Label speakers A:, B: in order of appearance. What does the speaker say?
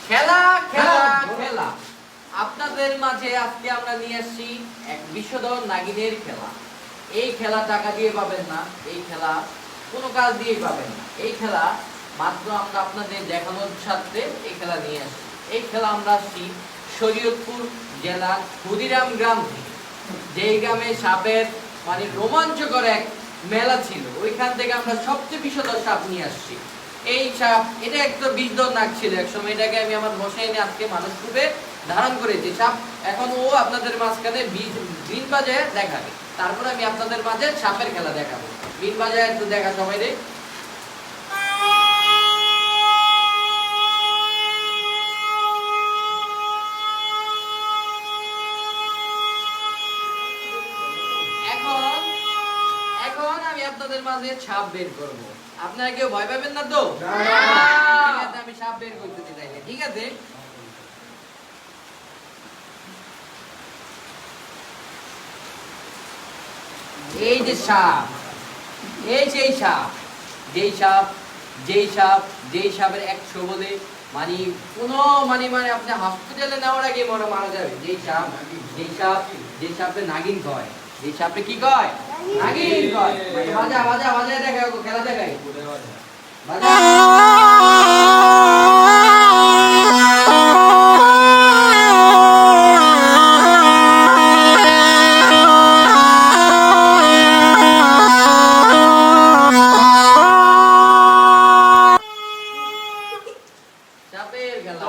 A: খেলা খেলা খেলা আপনাদের মাঝে আজকে আমরা নিয়ে আসছি এক বিষধর নাগিনের খেলা। এই খেলা টাকা দিয়ে পাবেন না, এই খেলা কোনো কাজ দিয়ে পাবেন না। এই খেলা মাত্র আমরা আপনাদের দেখানোর স্বার্থে এই খেলা নিয়ে আসছি। এই খেলা আমরা আসছি শরীয়তপুর জেলার ক্ষুদিরাম গ্রাম থেকে, যেই গ্রামে সাপের মানে রোমাঞ্চকর এক মেলা ছিল, ওইখান থেকে আমরা সবচেয়ে বিষধর সাপ নিয়ে আসছি। এই সাপ এটা একটা বিষধর নাগ ছিল এক সময়, এটাকে আমি আমার বসায় এনে আজকে মানুষ রূপে ধারণ করেছি সাপ। এখন ও আপনাদের মাঝখানে বিন বাজায় দেখাবে, তারপরে আমি আপনাদের মাঝে সাপের খেলা দেখাবো। বিন বাজায় একটু দেখা সবাই রে। এখন এখন আমি আপনাদের মাঝে সাপ বের করব। আপনারা কেউ ভয় পাবেন না তো? ঠিক আছে, আমি সাপ বের করতে চাইলে ঠিক আছে। এই যে সাপ, এই সেই সাপ, যেই সাপ যেই সাপের 100 বলে মানে কোনো মানে মানে আপনি হসপিটালে নেওয়ার আগে মারা যাবে। যেই সাপে নাগিন কয়, যেই সাপে কি কয়? নাগিন কয়। বাজা বাজা বাজা দেখায়, খেলা দেখায় বাজা। সাপের খেলা।